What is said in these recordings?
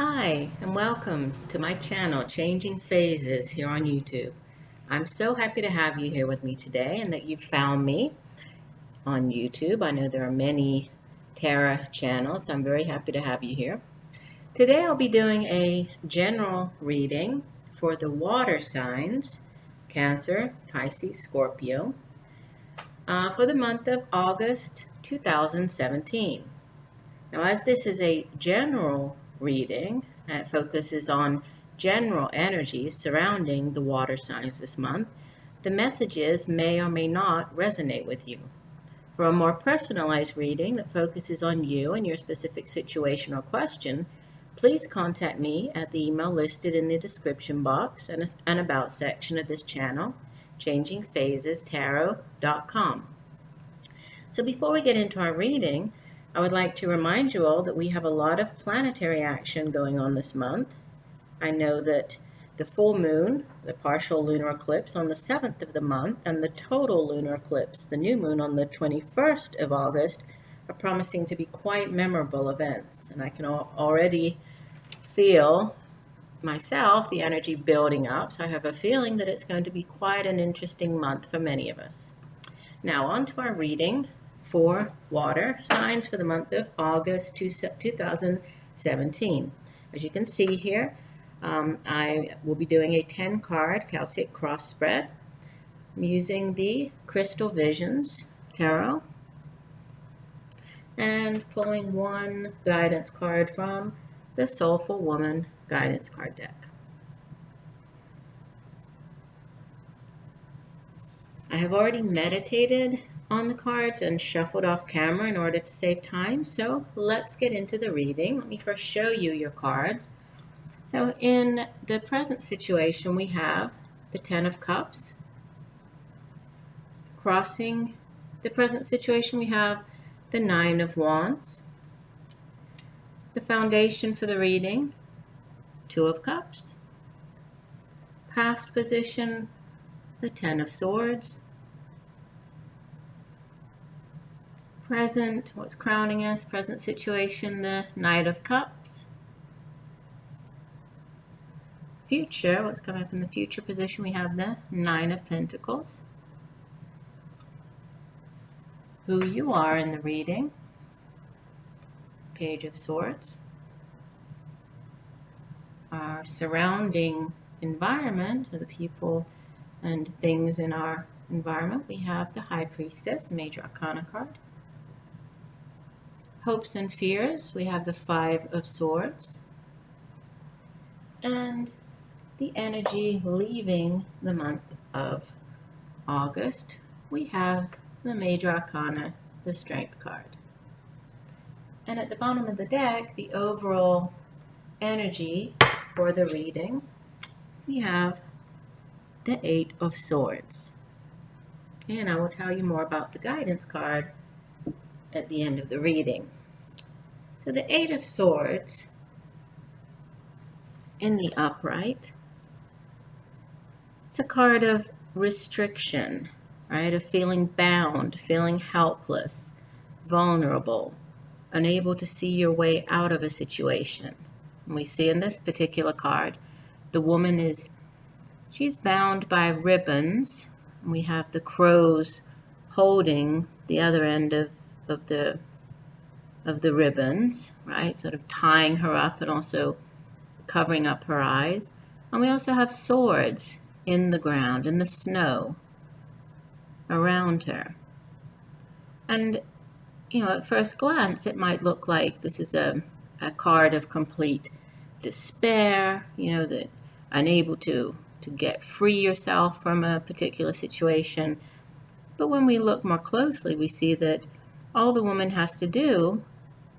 Hi, and welcome to my channel, Changing Phases, here on YouTube. I'm so happy to have you here with me today and that you found me on YouTube. I know there are many tarot channels, so I'm very happy to have you here. Today I'll be doing a general reading for the water signs, Cancer, Pisces, Scorpio, for the month of August 2017. Now, as this is a general reading, it focuses on general energies surrounding the water signs this month, the messages may or may not resonate with you. For a more personalized reading that focuses on you and your specific situation or question, please contact me at the email listed in the description box and about section of this channel, changingphasestarot.com. So before we get into our reading, I would like to remind you all that we have a lot of planetary action going on this month. I know that the full moon, the partial lunar eclipse on the 7th of the month, and the total lunar eclipse, the new moon on the 21st of August, are promising to be quite memorable events. And I can already feel myself the energy building up, so I have a feeling that it's going to be quite an interesting month for many of us. Now on to our reading for water signs for the month of August 2017. As you can see here, I will be doing a 10-card Celtic cross spread. I'm using the Crystal Visions Tarot and pulling one guidance card from the Soulful Woman guidance card deck. I have already meditated on the cards and shuffled off camera in order to save time, so let's get into the reading. Let me first show you your cards. So in the present situation, we have the 10 of Cups. Crossing the present situation, we have the 9 of Wands. The foundation for the reading, 2 of Cups. Past position, the 10 of Swords. Present, what's crowning us, present situation, the Knight of Cups. Future, what's coming up in the future position, we have the 9 of Pentacles. Who you are in the reading, Page of Swords. Our surrounding environment, the people and things in our environment, we have the High Priestess, Major Arcana card. Hopes and fears, we have the 5 of Swords. And the energy leaving the month of August, we have the Major Arcana, the Strength card. And at the bottom of the deck, the overall energy for the reading, we have the 8 of Swords. And I will tell you more about the guidance card at the end of the reading. So the 8 of Swords in the upright, it's a card of restriction, right? Of feeling bound, feeling helpless, vulnerable, unable to see your way out of a situation. And we see in this particular card, the woman she's bound by ribbons. And we have the crows holding the other end of the ribbons, right? Sort of tying her up and also covering up her eyes. And we also have swords in the ground, in the snow around her. And, at first glance, it might look like this is a card of complete despair, that unable to get free yourself from a particular situation. But when we look more closely, we see that all the woman has to do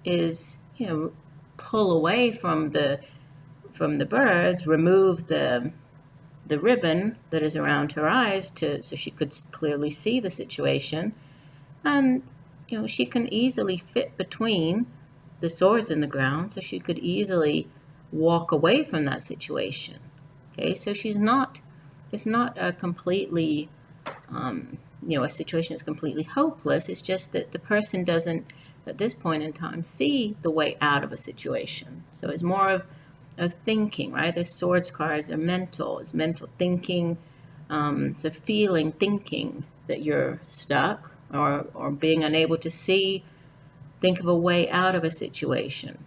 is, pull away from the birds, remove the ribbon that is around her eyes so she could clearly see the situation. And, she can easily fit between the swords in the ground, so she could easily walk away from that situation. Okay, so it's not a completely, a situation that's completely hopeless. It's just that the person doesn't, at this point in time, see the way out of a situation. So it's more of of thinking, right? The swords cards are mental. It's mental thinking. It's a feeling, thinking that you're stuck or being unable to think of a way out of a situation.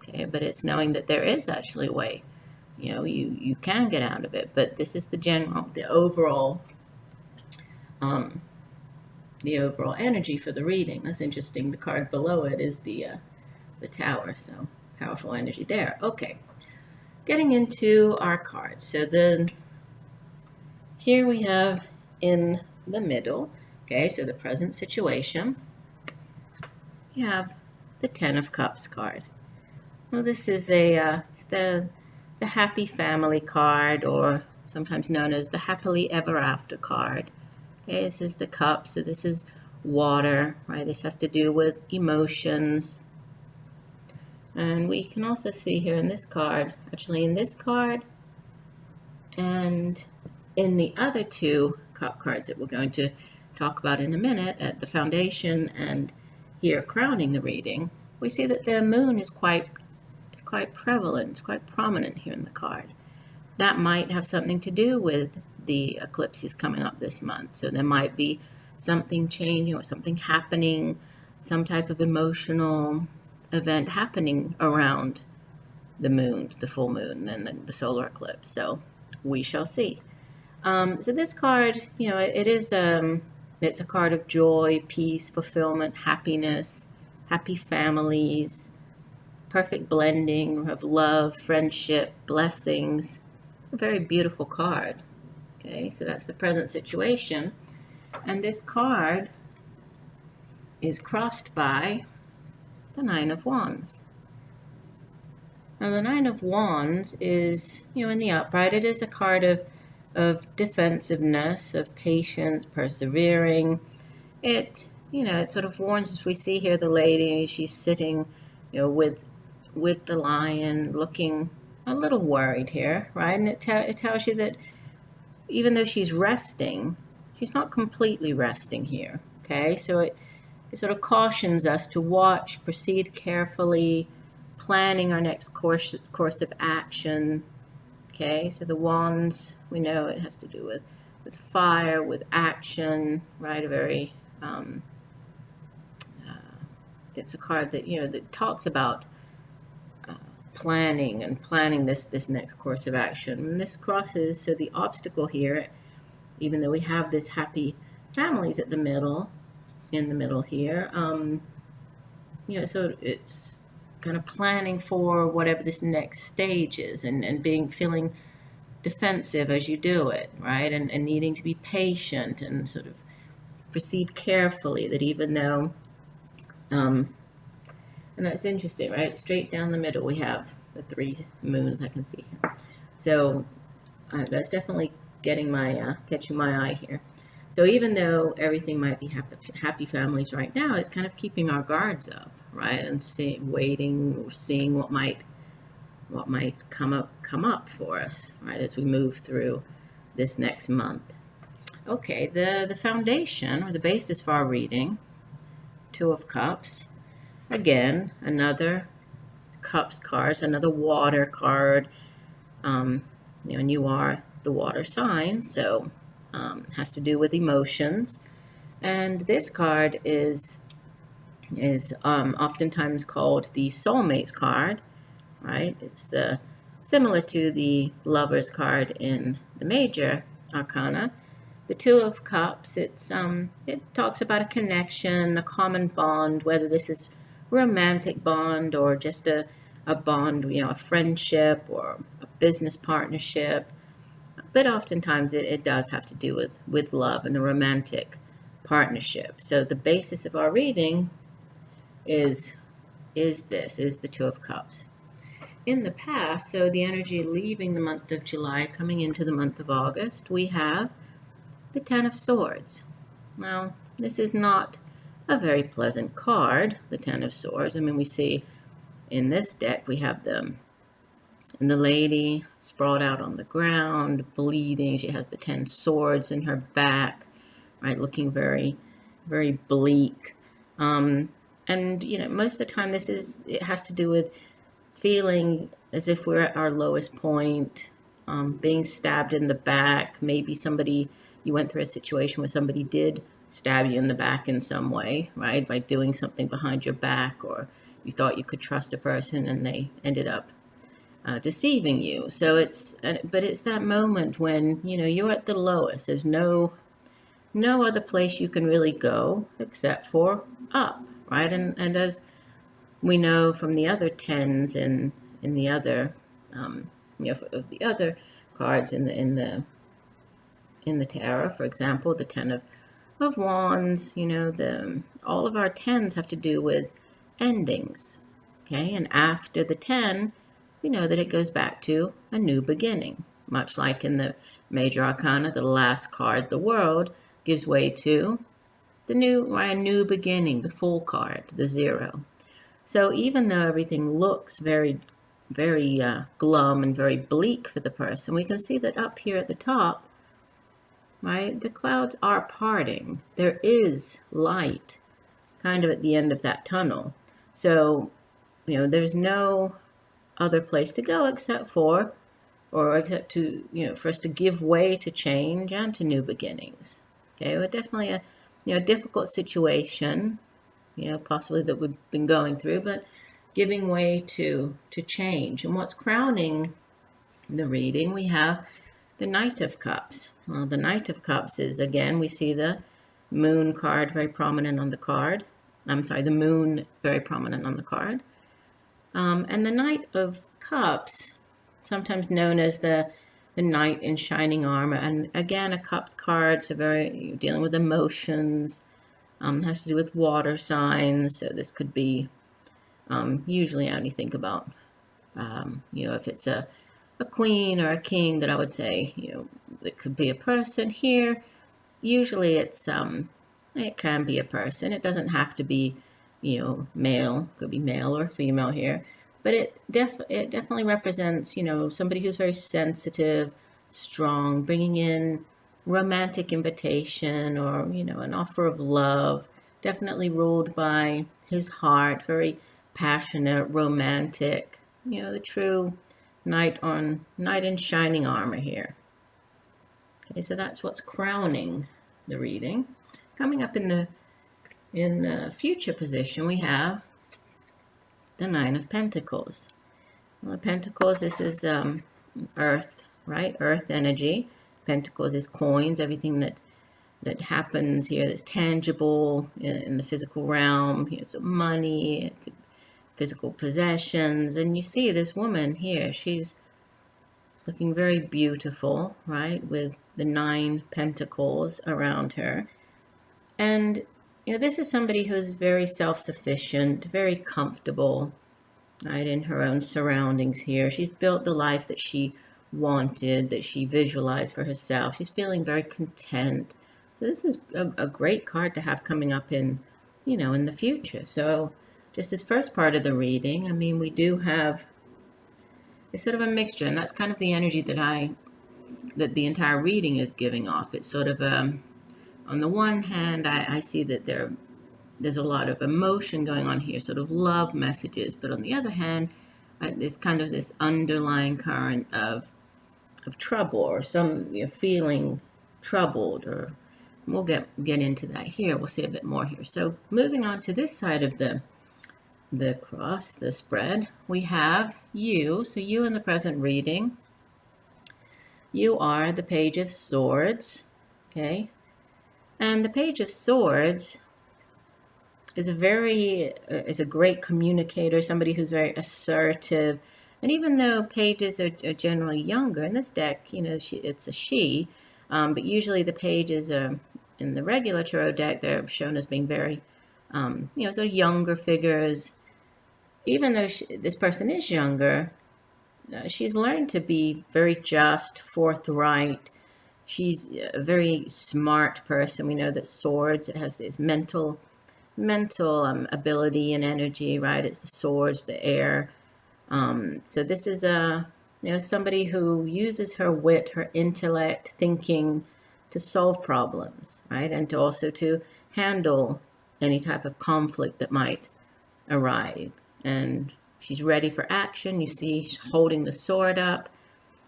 Okay, but it's knowing that there is actually a way. You can get out of it. But this is the overall energy for the reading. That's interesting. The card below it is the Tower. So powerful energy there. Okay, getting into our cards. So then here we have in the middle. Okay, so the present situation. You have the Ten of Cups card. Well, this is it's the Happy Family card, or sometimes known as the Happily Ever After card. Okay, this is the cup, so this is water, right? This has to do with emotions. And we can also see here in this card, actually in this card and in the other two cup cards that we're going to talk about in a minute, at the foundation and here crowning the reading, we see that the moon is quite prevalent, it's quite prominent here in the card. That might have something to do with the eclipses coming up this month. So there might be something changing or something happening, some type of emotional event happening around the moon, the full moon, and the solar eclipse. So we shall see. So this card, it's a card of joy, peace, fulfillment, happiness, happy families, perfect blending of love, friendship, blessings. It's a very beautiful card. Okay, so that's the present situation. And this card is crossed by the Nine of Wands. Now the Nine of Wands is, in the upright, it is a card of defensive,ness, of patience, persevering. It sort of warns us. We see here the lady, she's sitting, with the lion, looking a little worried here, right? And it tells you that even though she's resting, she's not completely resting here, okay? So it sort of cautions us to watch, proceed carefully, planning our next course of action, okay? So the wands, we know it has to do with fire, with action, right? A very, it's a card that, that talks about planning this next course of action. And this crosses, so the obstacle here, even though we have this happy families in the middle here, so it's kind of planning for whatever this next stage is, and feeling defensive as you do it, right? And needing to be patient and sort of proceed carefully, that even though and that's interesting, right? Straight down the middle, we have the three moons I can see here. So that's definitely catching my eye here. So even though everything might be happy families right now, it's kind of keeping our guards up, right? And seeing what might come up for us, right? As we move through this next month. Okay, the foundation or the basis for our reading, Two of Cups. Again, another Cups card, another water card. And you are the water sign, so has to do with emotions. And this card is oftentimes called the soulmates card, right? It's similar to the Lovers card in the major arcana. The Two of Cups, it talks about a connection, a common bond, whether this is romantic bond or just a bond, a friendship or a business partnership. But oftentimes it does have to do with love and a romantic partnership. So the basis of our reading is the Two of Cups. In the past, so the energy leaving the month of July, coming into the month of August, we have the Ten of Swords. Now, this is not a very pleasant card, the Ten of Swords. I mean, we see in this deck, we have the lady sprawled out on the ground, bleeding. She has the 10 swords in her back, right, looking very, very bleak. And, most of the time it has to do with feeling as if we're at our lowest point, being stabbed in the back. Maybe you went through a situation where somebody did stab you in the back in some way, right? By doing something behind your back, or you thought you could trust a person and they ended up deceiving you. So but it's that moment when, you're at the lowest. There's no other place you can really go except for up, right? And as we know from the other tens in the other, of the other cards in the tarot, for example, the Ten of Wands, all of our tens have to do with endings, okay? And after the 10, we know that it goes back to a new beginning, much like in the Major Arcana, the last card, the World, gives way to a new beginning, the Fool card, the 0. So even though everything looks very, very glum and very bleak for the person, we can see that up here at the top, right, the clouds are parting. There is light kind of at the end of that tunnel. So, there's no other place to go except to, for us to give way to change and to new beginnings. Okay, we're definitely a difficult situation, possibly that we've been going through, but giving way to change. And what's crowning the reading, we have the Knight of Cups. Well, the Knight of Cups is, again, we see the Moon card very prominent on the card. The Moon very prominent on the card. And the Knight of Cups, sometimes known as the Knight in shining armor. And again, a Cup card, so you're dealing with emotions, has to do with water signs. So this could be, usually I only think about, if it's a queen or a king, that I would say, it could be a person here. Usually it can be a person. It doesn't have to be, male. Could be male or female here. But it definitely represents, somebody who's very sensitive, strong, bringing in romantic invitation or, an offer of love, definitely ruled by his heart, very passionate, romantic, the true knight in shining armor here. Okay, so that's what's crowning the reading. Coming up in the future position, we have the Nine of Pentacles. Well, Pentacles, this is earth, right? Earth energy. Pentacles is coins, everything that happens here that's tangible in the physical realm. So money, physical possessions. And you see this woman here, she's looking very beautiful, right? With the 9 pentacles around her. And this is somebody who's very self-sufficient, very comfortable, right, in her own surroundings here. She's built the life that she wanted, that she visualized for herself. She's feeling very content. So this is a great card to have coming up in the future. So just this first part of the reading, we do have, it's sort of a mixture, and that's kind of the energy that the entire reading is giving off. It's sort of on the one hand, I see that there's a lot of emotion going on here, sort of love messages. But on the other hand, there's kind of this underlying current of trouble, or some feeling troubled, or we'll get into that here. We'll see a bit more here. So moving on to this side of the cross, the spread, we have you. So you in the present reading, you are the Page of Swords, okay? And the Page of Swords is a great communicator, somebody who's very assertive. And even though pages are generally younger, in this deck, it's a she, but usually the pages are, in the regular tarot deck, they're shown as being very, sort of younger figures. Even though this person is younger, she's learned to be very just, forthright. She's a very smart person. We know that swords, it has this mental ability and energy, right? It's the swords, the air. So this is somebody who uses her wit, her intellect, thinking to solve problems, right? And to handle any type of conflict that might arrive. And she's ready for action. You see she's holding the sword up,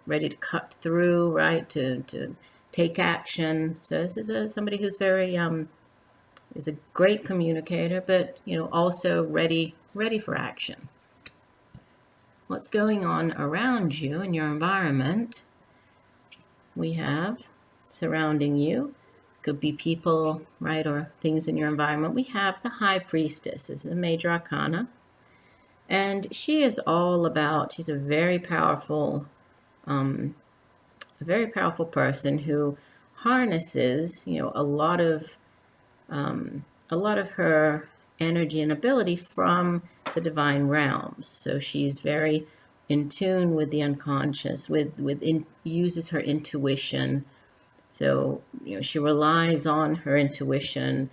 ready to cut through, right, to take action. So this is somebody who's very is a great communicator, but also ready for action. What's going on around you in your environment? We have surrounding you, could be people, right, or things in your environment. We have the High Priestess. This is a major arcana, and she is all about, she's a very powerful person who harnesses a lot of her energy and ability from the divine realms. So she's very in tune with the unconscious, uses her intuition. So she relies on her intuition.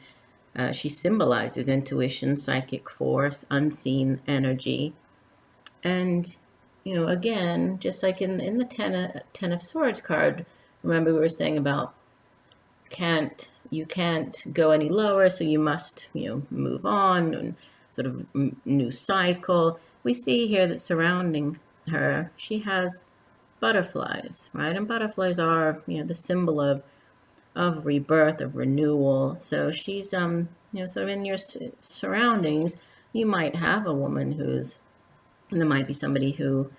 She symbolizes intuition, psychic force, unseen energy. And again, just like in the Ten of Swords card, remember we were saying about you can't go any lower, so you must move on, and sort of new cycle. We see here that surrounding her, she has butterflies, right? And butterflies are the symbol of rebirth, of renewal. So she's sort of in your surroundings. You might have a woman there might be somebody who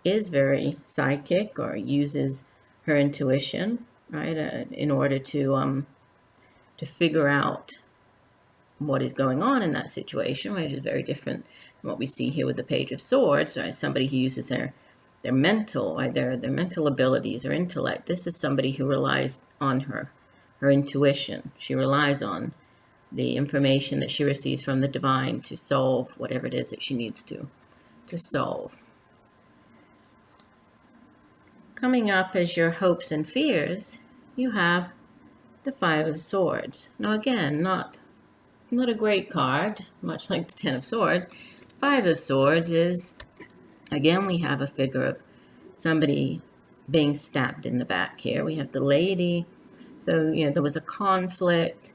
is very psychic or uses her intuition, right, in order to figure out what is going on in that situation, which is very different from what we see here with the Page of Swords, right? Somebody who uses their mental, right, their mental abilities or intellect. This is somebody who relies on her intuition. She relies on the information that she receives from the divine to solve whatever it is that she needs to solve. Coming up as your hopes and fears, you have the Five of Swords. Now again, not a great card, much like the Ten of Swords. Five of Swords is, again, we have a figure of somebody being stabbed in the back here. We have the lady. So, there was a conflict,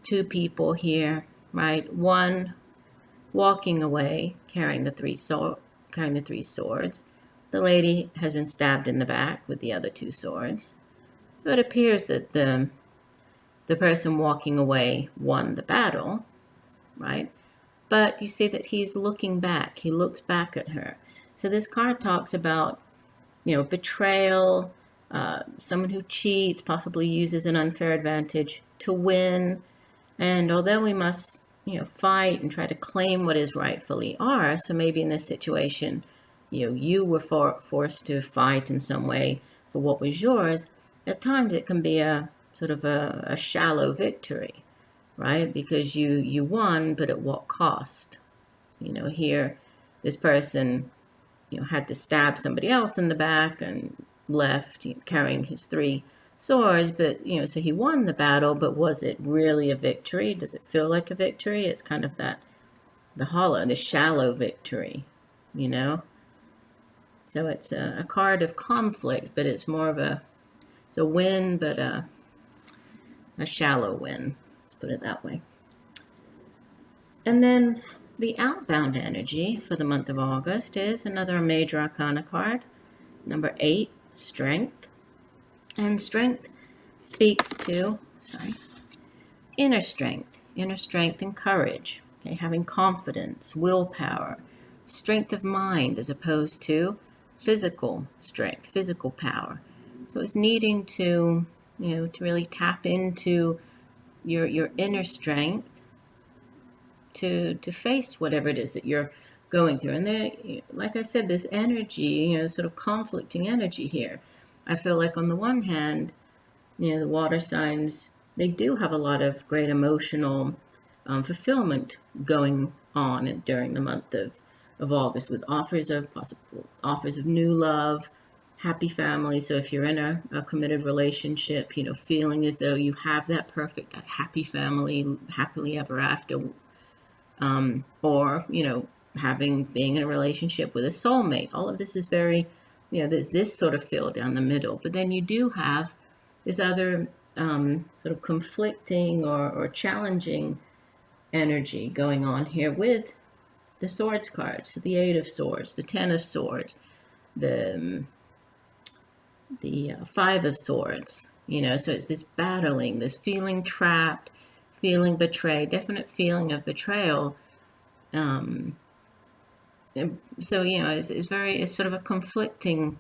two people here, right? One walking away, carrying the three swords. The lady has been stabbed in the back with the other two swords. So it appears that the person walking away won the battle, right? But you see that he's looking back. He looks back at her. So this card talks about, betrayal, someone who cheats, possibly uses an unfair advantage to win. And although we must, fight and try to claim what is rightfully ours, so maybe in this situation, you were forced to fight in some way for what was yours, at times it can be a sort of a shallow victory, right? Because you won, but at what cost? Here, this person, had to stab somebody else in the back and left carrying his three swords, but, so he won the battle, but was it really a victory? Does it feel like a victory? It's kind of the shallow victory, So it's a card of conflict, but it's more of it's a win, but a shallow win. Let's put it that way. And then the outbound energy for the month of August is another major arcana card, number 8, Strength. And strength speaks to, inner strength and courage, okay, having confidence, willpower, strength of mind as opposed to physical strength, physical power. So it's needing to, to really tap into your inner strength to face whatever it is that you're going through. And there, like I said, this energy, sort of conflicting energy here. I feel like on the one hand, the water signs, they do have a lot of great emotional fulfillment going on during the month of August, with possible offers of new love, happy family. So if you're in a committed relationship, feeling as though you have that happy family, happily ever after, or, being in a relationship with a soulmate. All of this is very, there's this sort of feel down the middle. But then you do have this other sort of conflicting or challenging energy going on here with the Swords cards, the Eight of Swords, the Ten of Swords, the Five of Swords. You know, so it's this battling, this feeling trapped, feeling betrayed, definite feeling of betrayal. So, you know, it's sort of a conflicting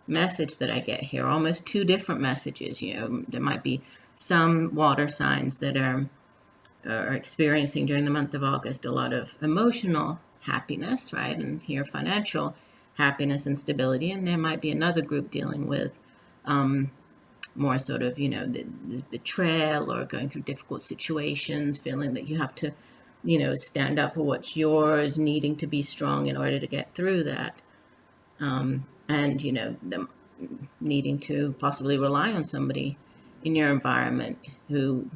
message that I get here, almost two different messages. You know, there might be some water signs that are experiencing during the month of August a lot of emotional happiness, right? And here financial happiness and stability. And there might be another group dealing with more sort of, you know, this betrayal or going through difficult situations, feeling that you have to, you know, stand up for what's yours, needing to be strong in order to get through that. And, you know, needing to possibly rely on somebody in your environment who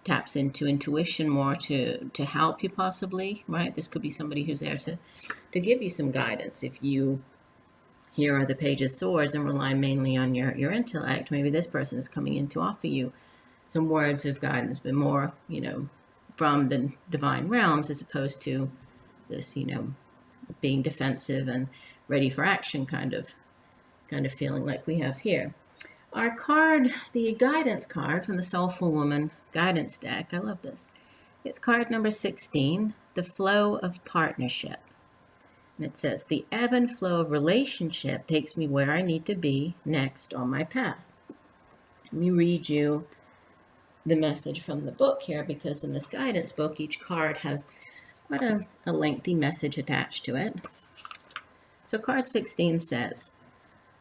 taps into intuition more to help you possibly, right? This could be somebody who's there to give you some guidance. If you, here are the Page of Swords and rely mainly on your intellect, maybe this person is coming in to offer you some words of guidance, but more, you know, from the divine realms as opposed to this, you know, being defensive and ready for action kind of feeling like we have here. Our card, the guidance card from the Soulful Woman guidance deck, I love this. It's card number 16, the flow of partnership. And it says, the ebb and flow of relationship takes me where I need to be next on my path. Let me read you the message from the book here, because in this guidance book, each card has quite a lengthy message attached to it. So card 16 says,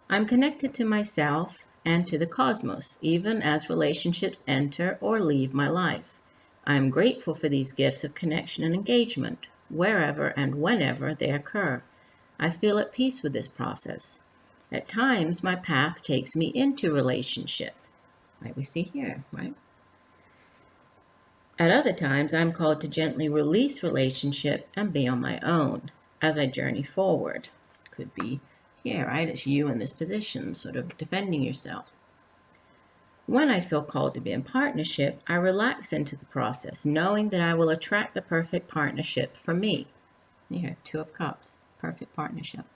I'm connected to myself and to the cosmos, even as relationships enter or leave my life. I am grateful for these gifts of connection and engagement, wherever and whenever they occur. I feel at peace with this process. At times, my path takes me into relationship, like we see here, right? At other times, I'm called to gently release relationship and be on my own as I journey forward. Could be here, right? It's you in this position, sort of defending yourself. When I feel called to be in partnership, I relax into the process, knowing that I will attract the perfect partnership for me. Here, Two of Cups, perfect partnership.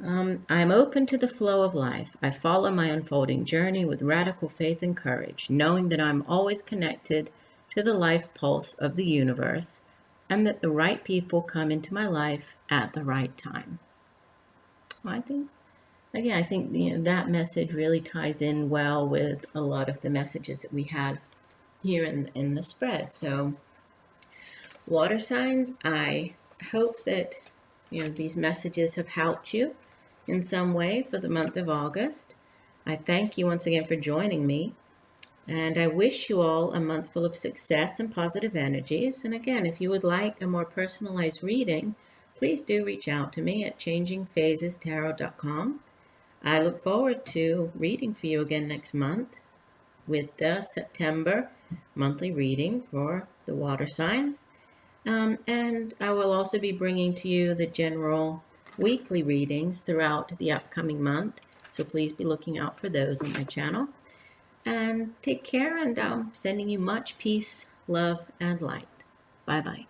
I'm open to the flow of life. I follow my unfolding journey with radical faith and courage, knowing that I'm always connected to the life pulse of the universe and that the right people come into my life at the right time. Well, I think that message really ties in well with a lot of the messages that we had here in the spread. So, water signs, I hope that, you know, these messages have helped you in some way for the month of August. I thank you once again for joining me, and I wish you all a month full of success and positive energies. And again, if you would like a more personalized reading, please do reach out to me at changingphasestarot.com. I look forward to reading for you again next month with the September monthly reading for the water signs. And I will also be bringing to you the general weekly readings throughout the upcoming month. So please be looking out for those on my channel. And take care, and I'm sending you much peace, love, and light. Bye-bye.